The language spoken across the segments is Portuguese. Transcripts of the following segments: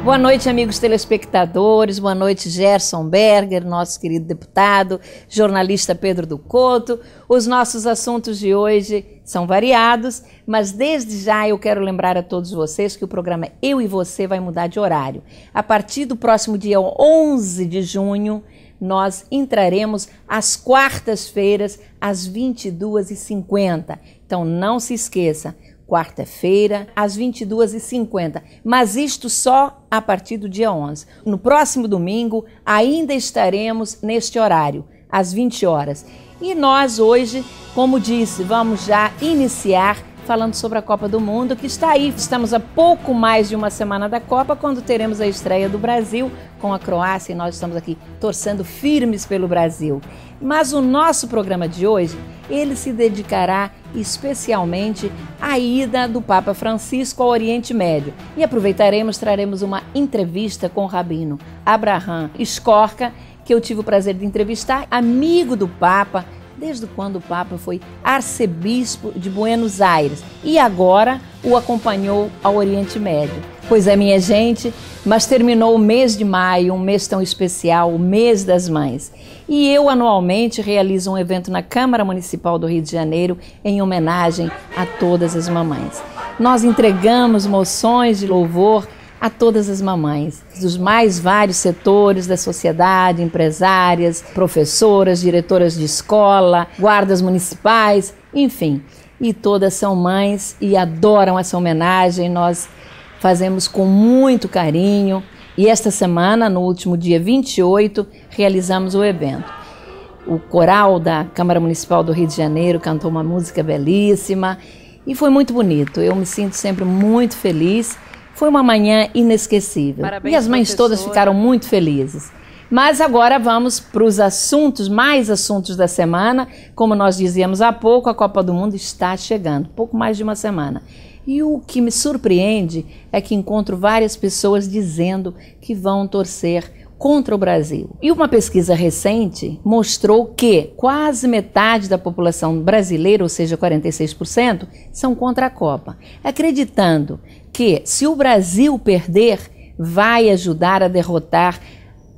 Boa noite, amigos telespectadores, boa noite, Gerson Berger, nosso querido deputado, jornalista Pedro do Couto. Os nossos assuntos de hoje são variados, mas desde já eu quero lembrar a todos vocês que o programa Eu e Você vai mudar de horário. A partir do próximo dia 11 de junho, nós entraremos às quartas-feiras, às 22h50. Então não se esqueça, quarta-feira, às 22h50, mas isto só a partir do dia 11. No próximo domingo, ainda estaremos neste horário, às 20 horas. E nós hoje, como disse, vamos já iniciar falando sobre a Copa do Mundo, que está aí. Estamos a pouco mais de uma semana da Copa, quando teremos a estreia do Brasil com a Croácia, e nós estamos aqui torcendo firmes pelo Brasil. Mas o nosso programa de hoje, ele se dedicará especialmente à ida do Papa Francisco ao Oriente Médio. E traremos uma entrevista com o rabino Abraham Skorka, que eu tive o prazer de entrevistar, amigo do Papa, desde quando o Papa foi arcebispo de Buenos Aires e agora o acompanhou ao Oriente Médio. Pois é, minha gente, mas terminou o mês de maio, um mês tão especial, o mês das mães. E eu anualmente realizo um evento na Câmara Municipal do Rio de Janeiro em homenagem a todas as mamães. Nós entregamos moções de louvor a todas as mamães, dos mais vários setores da sociedade, empresárias, professoras, diretoras de escola, guardas municipais, enfim. E todas são mães e adoram essa homenagem, nós fazemos com muito carinho. E esta semana, no último dia 28, realizamos o evento. O coral da Câmara Municipal do Rio de Janeiro cantou uma música belíssima e foi muito bonito. Eu me sinto sempre muito feliz. Foi uma manhã inesquecível. Parabéns, e as mães todas ficaram muito felizes. Mas agora vamos para os assuntos, mais assuntos da semana. Como nós dizíamos há pouco, a Copa do Mundo está chegando, pouco mais de uma semana. E o que me surpreende é que encontro várias pessoas dizendo que vão torcer contra o Brasil. E uma pesquisa recente mostrou que quase metade da população brasileira, ou seja, 46%, são contra a Copa, acreditando que se o Brasil perder, vai ajudar a derrotar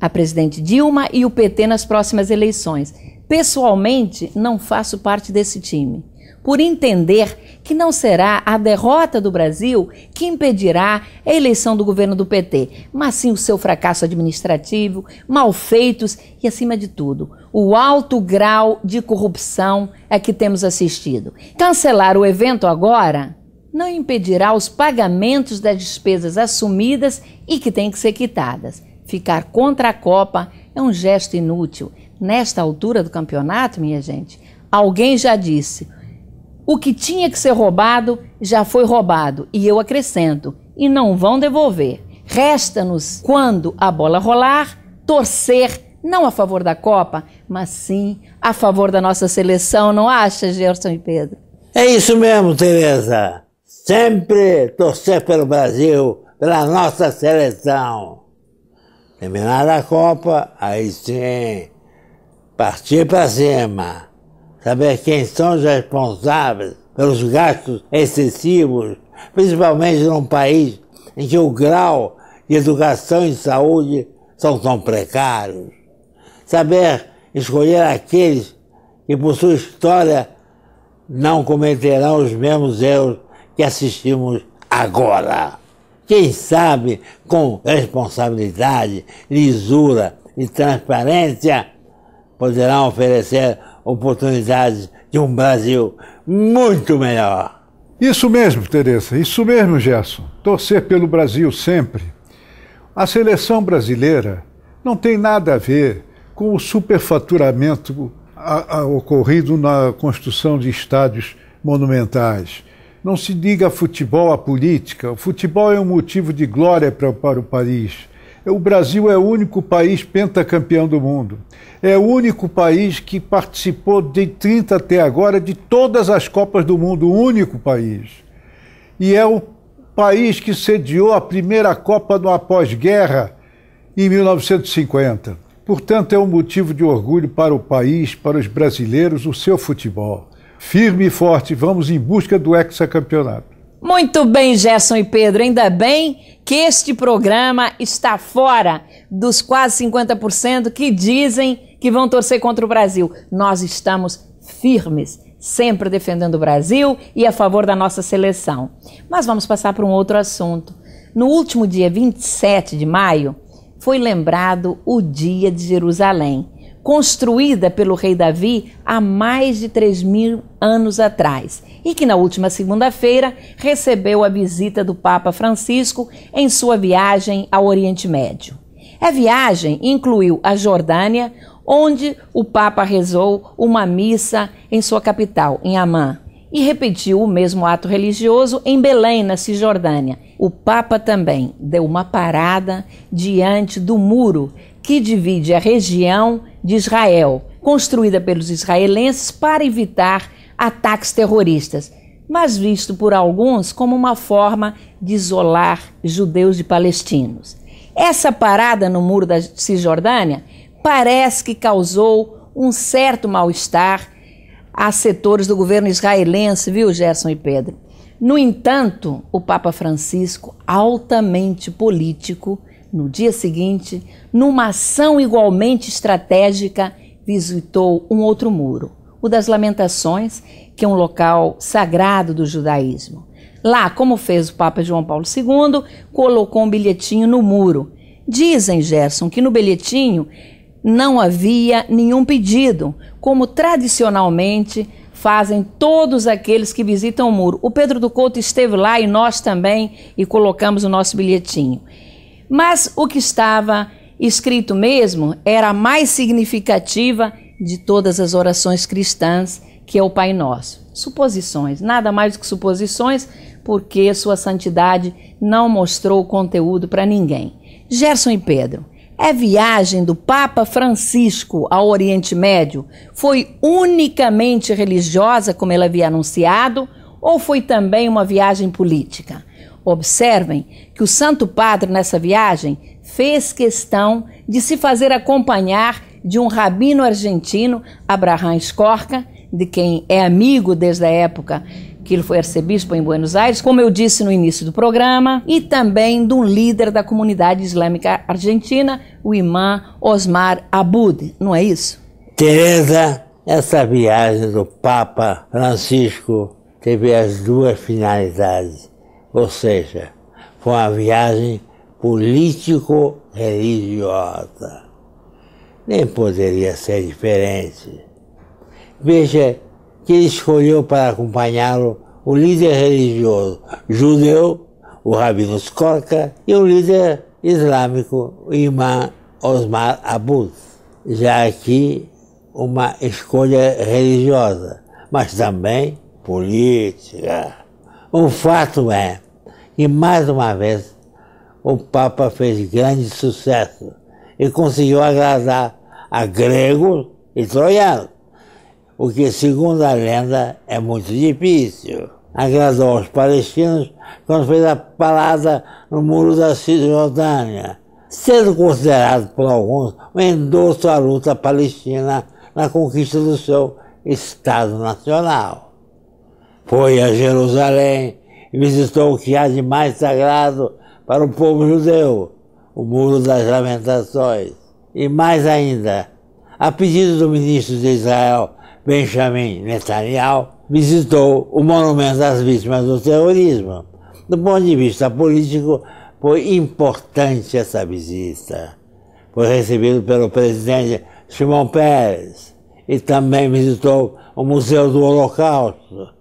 a presidente Dilma e o PT nas próximas eleições. Pessoalmente, não faço parte desse time, por entender que não será a derrota do Brasil que impedirá a eleição do governo do PT, mas sim o seu fracasso administrativo, malfeitos e, acima de tudo, o alto grau de corrupção a que temos assistido. Cancelar o evento agora não impedirá os pagamentos das despesas assumidas e que têm que ser quitadas. Ficar contra a Copa é um gesto inútil. Nesta altura do campeonato, minha gente, alguém já disse: o que tinha que ser roubado já foi roubado, e eu acrescento, e não vão devolver. Resta-nos, quando a bola rolar, torcer, não a favor da Copa, mas sim a favor da nossa seleção, não acha, Gerson e Pedro? É isso mesmo, Tereza. Sempre torcer pelo Brasil, pela nossa seleção. Terminada a Copa, aí sim, partir para cima. Saber quem são os responsáveis pelos gastos excessivos, principalmente num país em que o grau de educação e saúde são tão precários. Saber escolher aqueles que, por sua história, não cometerão os mesmos erros que assistimos agora. Quem sabe, com responsabilidade, lisura e transparência, poderão oferecer oportunidades de um Brasil muito melhor. Isso mesmo, Tereza, isso mesmo, Gerson. Torcer pelo Brasil sempre. A seleção brasileira não tem nada a ver com o superfaturamento ocorrido na construção de estádios monumentais. Não se diga futebol à política. O futebol é um motivo de glória para o país. O Brasil é o único país pentacampeão do mundo. É o único país que participou de 30 até agora de todas as Copas do Mundo, o único país. E é o país que sediou a primeira Copa no após-guerra em 1950. Portanto, é um motivo de orgulho para o país, para os brasileiros, o seu futebol. Firme e forte, vamos em busca do hexacampeonato. Muito bem, Gerson e Pedro, ainda bem que este programa está fora dos quase 50% que dizem que vão torcer contra o Brasil. Nós estamos firmes, sempre defendendo o Brasil e a favor da nossa seleção. Mas vamos passar para um outro assunto. No último dia 27 de maio, foi lembrado o Dia de Jerusalém, construída pelo rei Davi há mais de 3.000 anos atrás, e que na última segunda-feira recebeu a visita do Papa Francisco em sua viagem ao Oriente Médio. A viagem incluiu a Jordânia, onde o Papa rezou uma missa em sua capital, em Amã, e repetiu o mesmo ato religioso em Belém, na Cisjordânia. O Papa também deu uma parada diante do muro que divide a região de Israel, construída pelos israelenses para evitar ataques terroristas, mas visto por alguns como uma forma de isolar judeus de palestinos. Essa parada no muro da Cisjordânia parece que causou um certo mal-estar a setores do governo israelense, viu, Gerson e Pedro? No entanto, o Papa Francisco, altamente político, no dia seguinte, numa ação igualmente estratégica, visitou um outro muro, o das Lamentações, que é um local sagrado do judaísmo. Lá, como fez o Papa João Paulo II, colocou um bilhetinho no muro. Dizem, Gerson, que no bilhetinho não havia nenhum pedido, como tradicionalmente fazem todos aqueles que visitam o muro. O Pedro do Couto esteve lá e nós também, e colocamos o nosso bilhetinho. Mas o que estava escrito mesmo era a mais significativa de todas as orações cristãs, que é o Pai Nosso. Suposições, nada mais do que suposições, porque Sua Santidade não mostrou o conteúdo para ninguém. Gerson e Pedro, a viagem do Papa Francisco ao Oriente Médio foi unicamente religiosa, como ele havia anunciado, ou foi também uma viagem política? Observem que o Santo Padre, nessa viagem, fez questão de se fazer acompanhar de um rabino argentino, Abraham Escorca, de quem é amigo desde a época que ele foi arcebispo em Buenos Aires, como eu disse no início do programa, e também de um líder da comunidade islâmica argentina, o imã Osmar Abud, não é isso? Tereza, essa viagem do Papa Francisco teve as duas finalidades, ou seja, foi uma viagem político-religiosa. Nem poderia ser diferente. Veja que ele escolheu para acompanhá-lo o líder religioso judeu, o rabino Escorca, e o líder islâmico, o imã Osmar Abud. Já aqui, uma escolha religiosa, mas também política. O fato é que, mais uma vez, o Papa fez grande sucesso e conseguiu agradar a gregos e troianos, o que, segundo a lenda, é muito difícil. Agradou aos palestinos quando fez a parada no muro da Cisjordânia, sendo considerado por alguns um endosso à luta palestina na conquista do seu Estado Nacional. Foi a Jerusalém e visitou o que há de mais sagrado para o povo judeu, o Muro das Lamentações. E mais ainda, a pedido do ministro de Israel, Benjamin Netanyahu, visitou o monumento às vítimas do terrorismo. Do ponto de vista político, foi importante essa visita. Foi recebido pelo presidente Shimon Peres e também visitou o Museu do Holocausto.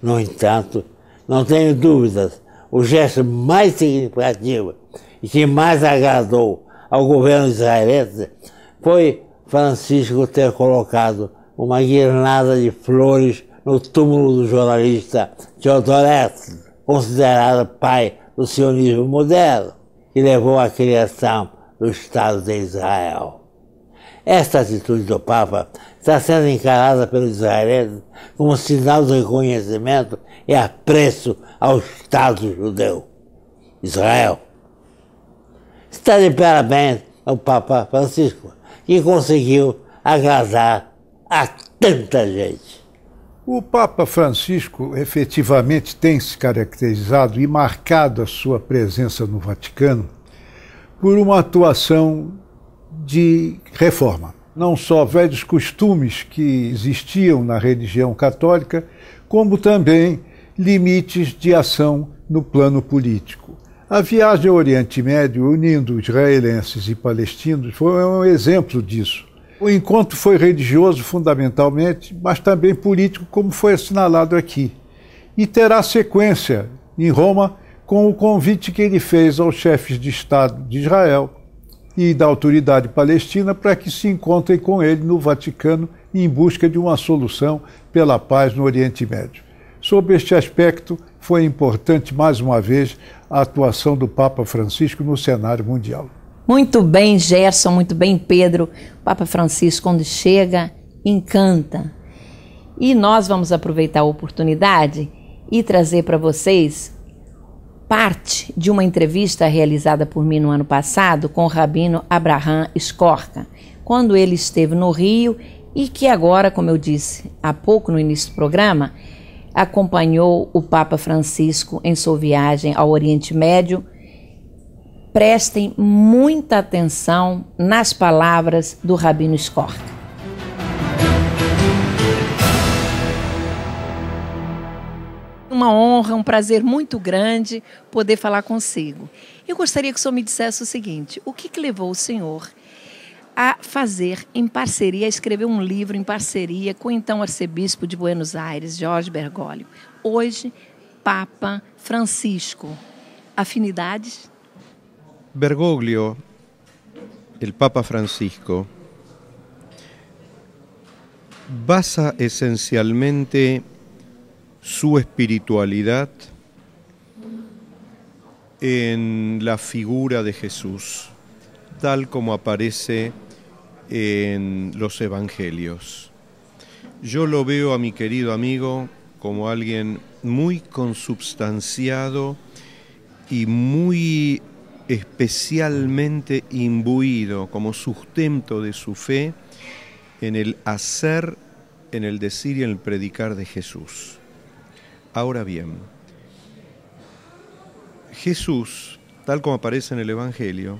No entanto, não tenho dúvidas, o gesto mais significativo e que mais agradou ao governo israelense foi Francisco ter colocado uma guirnalda de flores no túmulo do jornalista Theodor Herzl, considerado pai do sionismo moderno, que levou à criação do Estado de Israel. Esta atitude do Papa está sendo encarada pelos israelenses como sinal de reconhecimento e apreço ao Estado judeu. Israel está de parabéns ao Papa Francisco, que conseguiu agradar a tanta gente. O Papa Francisco efetivamente tem se caracterizado e marcado a sua presença no Vaticano por uma atuação de reforma. Não só velhos costumes que existiam na religião católica, como também limites de ação no plano político. A viagem ao Oriente Médio, unindo israelenses e palestinos, foi um exemplo disso. O encontro foi religioso fundamentalmente, mas também político, como foi assinalado aqui. E terá sequência em Roma com o convite que ele fez aos chefes de Estado de Israel e da autoridade palestina para que se encontrem com ele no Vaticano em busca de uma solução pela paz no Oriente Médio. Sob este aspecto, foi importante, mais uma vez, a atuação do Papa Francisco no cenário mundial. Muito bem, Gerson, muito bem, Pedro. O Papa Francisco, quando chega, encanta. E nós vamos aproveitar a oportunidade e trazer para vocês parte de uma entrevista realizada por mim no ano passado com o rabino Abraham Skorka, quando ele esteve no Rio e que agora, como eu disse há pouco no início do programa, acompanhou o Papa Francisco em sua viagem ao Oriente Médio. Prestem muita atenção nas palavras do rabino Skorka. Uma honra, um prazer muito grande poder falar consigo. Eu gostaria que o senhor me dissesse o seguinte: o que levou o senhor a fazer em parceria, a escrever um livro em parceria com o então arcebispo de Buenos Aires, Jorge Bergoglio, hoje Papa Francisco? Afinidades? Bergoglio, el Papa Francisco, basa esencialmente su espiritualidad en la figura de Jesús, tal como aparece en los evangelios. Yo lo veo a mi querido amigo como alguien muy consubstanciado y muy especialmente imbuido como sustento de su fe en el hacer, en el decir y en el predicar de Jesús. Ahora bien, Jesús, tal como aparece en el Evangelio,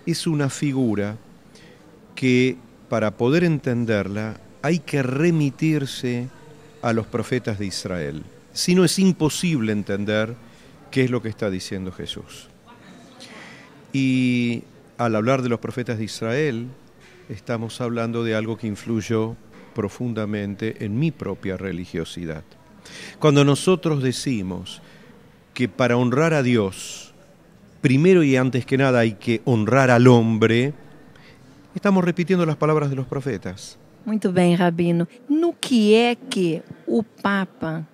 es una figura que para poder entenderla hay que remitirse a los profetas de Israel. Si no, es imposible entender qué es lo que está diciendo Jesús. Y al hablar de los profetas de Israel, estamos hablando de algo que influyó profundamente en mi propia religiosidad. Cuando nosotros decimos que para honrar a Dios, primero y antes que nada hay que honrar al hombre, estamos repitiendo las palabras de los profetas. Muito bem, Rabino. No que é que o Papa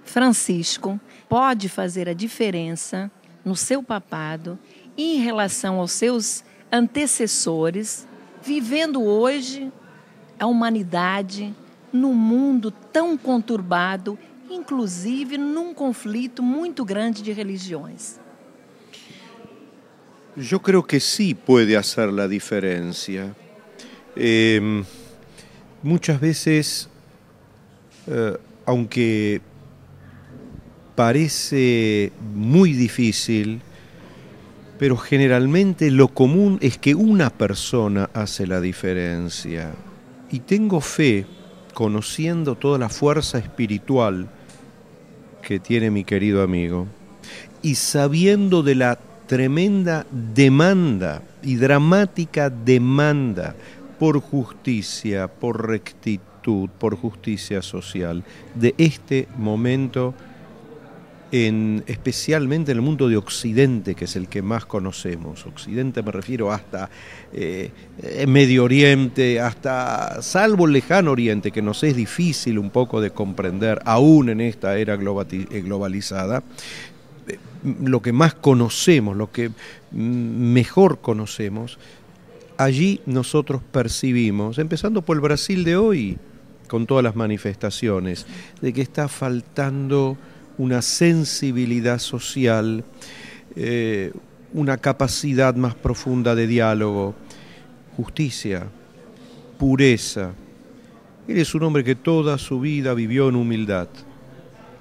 Francisco pode fazer a diferença no seu papado em relação aos seus antecessores, vivendo hoje a humanidade num mundo tão conturbado, inclusive num conflito muito grande de religiões? Yo creo que sí puede hacer la diferencia. Muchas veces, aunque parece muy difícil, pero generalmente lo común es que una persona hace la diferencia. Y tengo fe, conociendo toda la fuerza espiritual que tiene mi querido amigo, y sabiendo de la tremenda demanda y dramática demanda por justicia, por rectitud, por justicia social, de este momento, especialmente en el mundo de Occidente, que es el que más conocemos. Occidente me refiero hasta Medio Oriente, hasta salvo el lejano Oriente, que nos es difícil un poco de comprender, aún en esta era globalizada. Lo que más conocemos, lo que mejor conocemos, allí nosotros percibimos, empezando por el Brasil de hoy, con todas las manifestaciones, de que está faltando una sensibilidad social, una capacidad más profunda de diálogo, justicia, pureza, Él es un hombre que toda su vida vivió en humildad.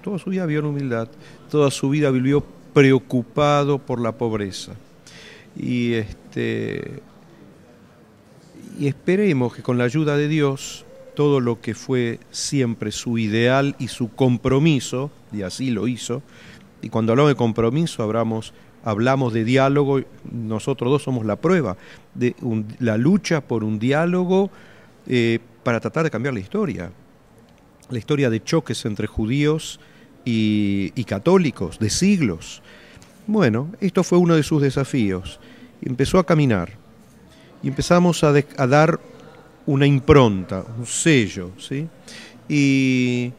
Toda su vida vivió en humildad. Toda su vida vivió preocupado por la pobreza. Y esperemos que con la ayuda de Dios, todo lo que fue siempre su ideal y su compromiso, y así lo hizo, y cuando hablamos de compromiso hablamos de diálogo, nosotros dos somos la prueba de la lucha por un diálogo para tratar de cambiar la historia de choques entre judíos y católicos, de siglos. Bueno, esto fue uno de sus desafíos. Empezó a caminar y empezamos a dar una impronta, un sello, ¿sí? Y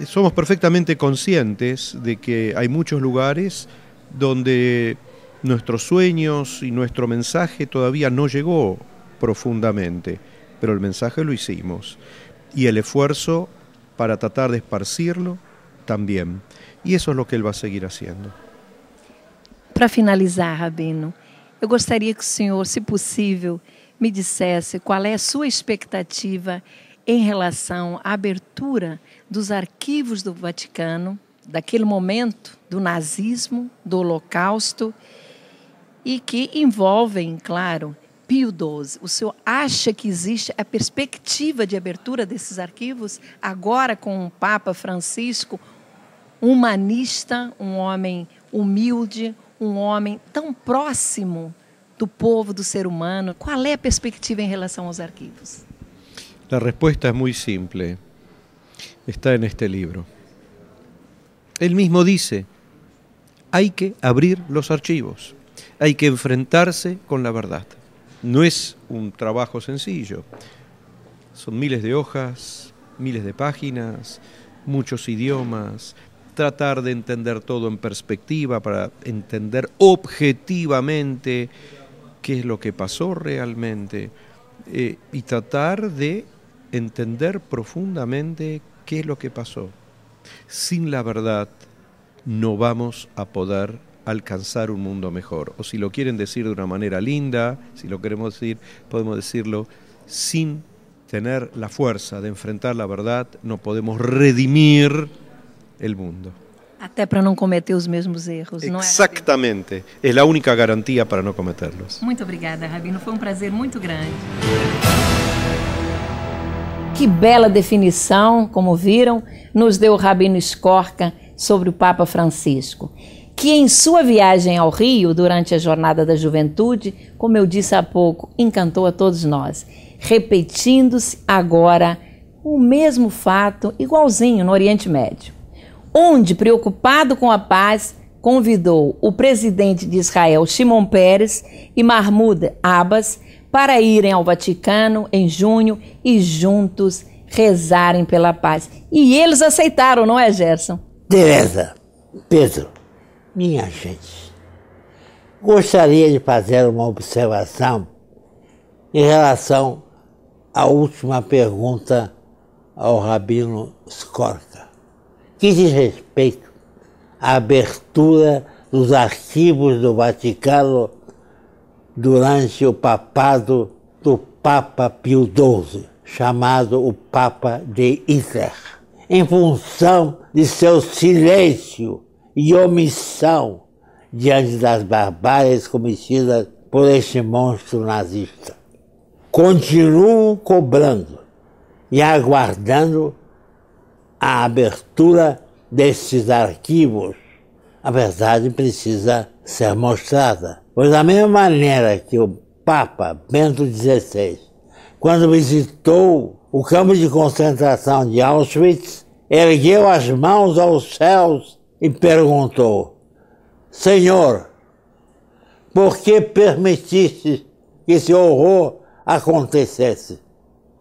somos perfectamente conscientes de que hay muchos lugares donde nuestros sueños y nuestro mensaje todavía no llegó profundamente, pero el mensaje lo hicimos y el esfuerzo para tratar de esparcirlo también. E isso é o que ele vai seguir fazendo. Para finalizar, Rabino, eu gostaria que o senhor, se possível, me dissesse qual é a sua expectativa em relação à abertura dos arquivos do Vaticano, daquele momento do nazismo, do Holocausto, e que envolvem, claro, Pio XII. O senhor acha que existe a perspectiva de abertura desses arquivos agora com o Papa Francisco, humanista, um homem humilde, um homem tão próximo do povo, do ser humano? Qual é a perspectiva em relação aos arquivos? A resposta é muito simples. Está en este libro. Él mismo dice, hay que abrir los archivos, hay que enfrentarse con la verdad. No es un trabajo sencillo, son miles de hojas, miles de páginas, muchos idiomas, tratar de entender todo en perspectiva para entender objetivamente qué es lo que pasó realmente y tratar de entender profundamente qué es lo que pasó. Sin la verdad no vamos a poder alcanzar un mundo mejor. O si lo quieren decir de una manera linda, si lo queremos decir, podemos decirlo, sin tener la fuerza de enfrentar la verdad, no podemos redimir el mundo. Até para não cometer os mesmos erros, não é? Exatamente. É a única garantia para não cometê-los. Muito obrigada, Rabino. Foi um prazer muito grande. Que bela definição, como viram, nos deu o Rabino Skorka sobre o Papa Francisco, que em sua viagem ao Rio, durante a Jornada da Juventude, como eu disse há pouco, encantou a todos nós, repetindo-se agora o mesmo fato, igualzinho no Oriente Médio, onde, preocupado com a paz, convidou o presidente de Israel, Shimon Peres, e Mahmoud Abbas para irem ao Vaticano em junho e juntos rezarem pela paz. E eles aceitaram, não é, Gerson? Teresa, Pedro, minha gente, gostaria de fazer uma observação em relação à última pergunta ao Rabino Skorka, que diz respeito à abertura dos arquivos do Vaticano durante o papado do Papa Pio XII, chamado o Papa de Hitler, em função de seu silêncio e omissão diante das barbáries cometidas por este monstro nazista. Continuo cobrando e aguardando a abertura destes arquivos. A verdade precisa ser mostrada. Pois da mesma maneira que o Papa Bento XVI, quando visitou o campo de concentração de Auschwitz, ergueu as mãos aos céus e perguntou: Senhor, por que permitiste que esse horror acontecesse?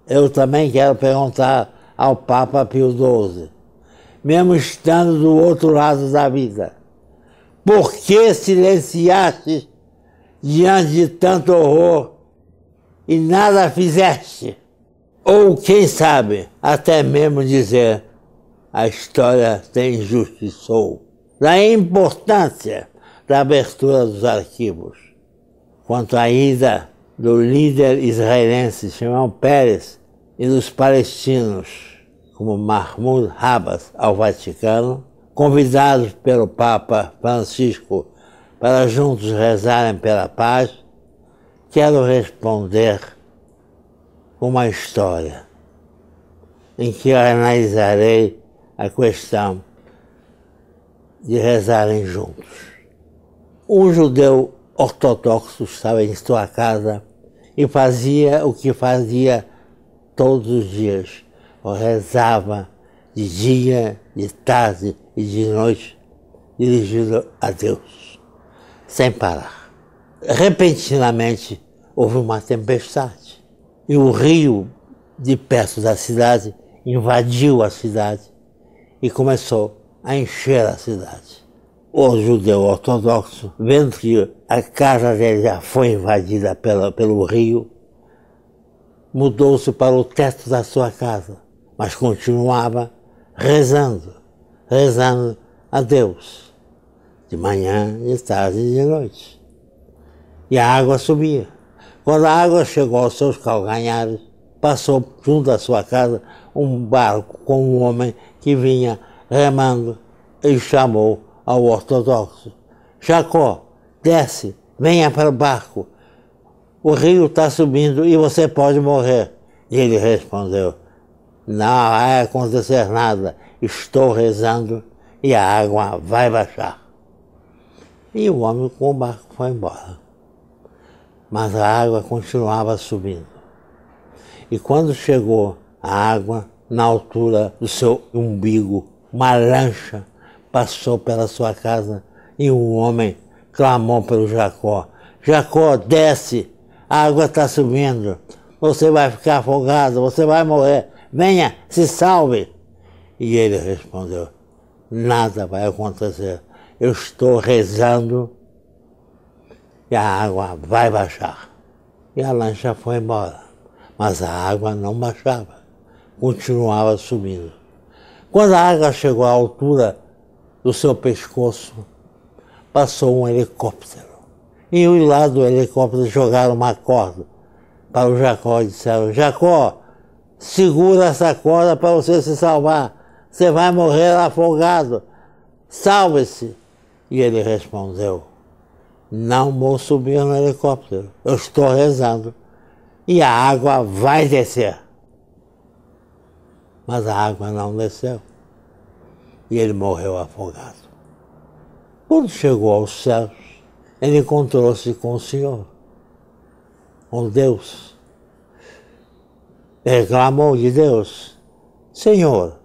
Eu também quero perguntar ao Papa Pio XII, mesmo estando do outro lado da vida, por que silenciaste diante de tanto horror e nada fizeste? Ou, quem sabe, até mesmo dizer, a história te injustiçou. Daí a importância da abertura dos arquivos. Quanto à ida do líder israelense Shimon Peres e dos palestinos, como Mahmoud Abbas, ao Vaticano, convidados pelo Papa Francisco para juntos rezarem pela paz, quero responder uma história em que eu analisarei a questão de rezarem juntos. Um judeu ortodoxo estava em sua casa e fazia o que fazia todos os dias. Eu rezava de dia, de tarde e de noite, dirigido a Deus, sem parar. Repentinamente houve uma tempestade e o rio de perto da cidade invadiu a cidade e começou a encher a cidade. O judeu ortodoxo, vendo que a casa dele já foi invadida pelo rio, mudou-se para o teto da sua casa, mas continuava rezando a Deus, de manhã, de tarde e de noite. E a água subia. Quando a água chegou aos seus calcanhares, passou junto à sua casa um barco com um homem que vinha remando e chamou ao ortodoxo: Jacó, desce, venha para o barco. O rio está subindo e você pode morrer. E ele respondeu: não vai acontecer nada, estou rezando e a água vai baixar. E o homem com o barco foi embora. Mas a água continuava subindo. E quando chegou a água na altura do seu umbigo, uma lancha passou pela sua casa e um homem clamou pelo Jacó: Jacó, desce, a água está subindo, você vai ficar afogado, você vai morrer, venha, se salve. E ele respondeu: nada vai acontecer, eu estou rezando e a água vai baixar. E a lancha foi embora, mas a água não baixava, continuava subindo. Quando a água chegou à altura do seu pescoço, passou um helicóptero. E lá do helicóptero jogaram uma corda para o Jacó e disseram: Jacó, segura essa corda para você se salvar, você vai morrer afogado, salve-se. E ele respondeu: não vou subir no helicóptero, eu estou rezando e a água vai descer. Mas a água não desceu e ele morreu afogado. Quando chegou aos céus, ele encontrou-se com o Senhor, com Deus. Reclamou de Deus: Senhor,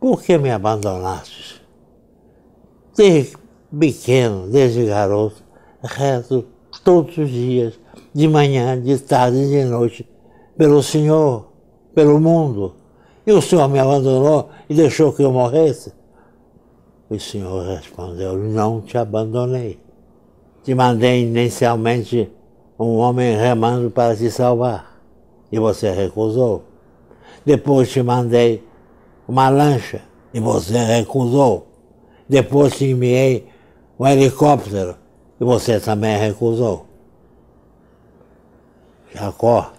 por que me abandonaste? Desde pequeno, desde garoto, rezo todos os dias, de manhã, de tarde e de noite, pelo Senhor, pelo mundo. E o Senhor me abandonou e deixou que eu morresse? O Senhor respondeu: não te abandonei. Te mandei inicialmente um homem remando para te salvar, e você recusou. Depois te mandei uma lancha, e você recusou. Depois te enviei um helicóptero, e você também recusou. Jacó,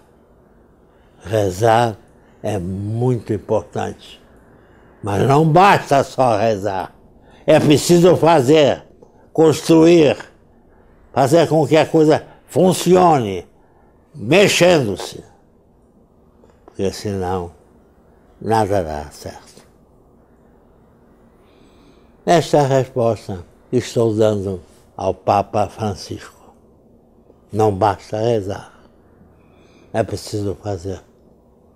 rezar é muito importante, mas não basta só rezar. É preciso fazer, construir, fazer com que a coisa funcione, mexendo-se, porque senão nada dá certo. Esta é a resposta que estou dando ao Papa Francisco. Não basta rezar, é preciso fazer.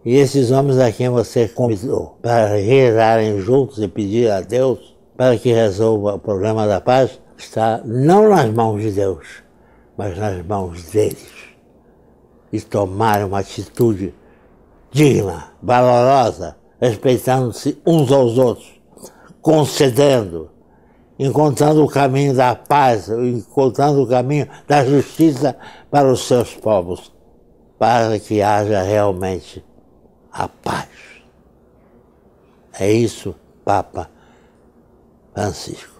E esses homens a quem você convidou para rezarem juntos e pedir a Deus para que resolva o problema da paz, está não nas mãos de Deus, mas nas mãos deles. E tomar uma atitude digna, valorosa, respeitando-se uns aos outros, concedendo, encontrando o caminho da paz, encontrando o caminho da justiça para os seus povos, para que haja realmente a paz. É isso, Papa Francisco.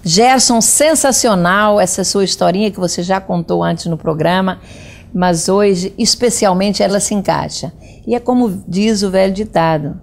Gerson, sensacional essa sua historinha que você já contou antes no programa. mas hoje, especialmente, ela se encaixa. E é como diz o velho ditado: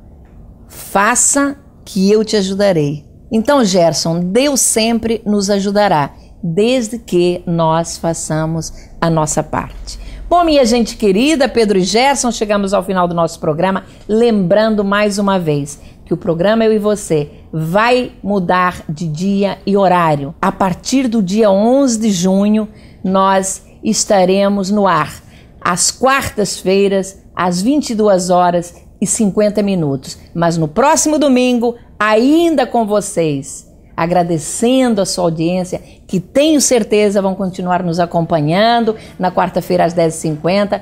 faça que eu te ajudarei. Então, Gerson, Deus sempre nos ajudará, desde que nós façamos a nossa parte. Bom, minha gente querida, Pedro e Gerson, chegamos ao final do nosso programa, lembrando mais uma vez que o programa Eu e Você vai mudar de dia e horário. A partir do dia 11 de junho, nós estaremos no ar, às quartas-feiras, às 22h50. Mas no próximo domingo, ainda com vocês, agradecendo a sua audiência, que tenho certeza vão continuar nos acompanhando. Na quarta-feira às 10h50,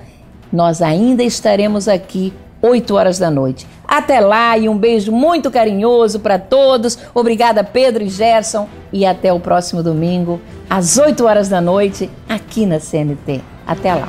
nós ainda estaremos aqui 8 horas da noite. Até lá e um beijo muito carinhoso para todos. Obrigada, Pedro e Gerson, e até o próximo domingo às 8 horas da noite aqui na CNT. Até lá.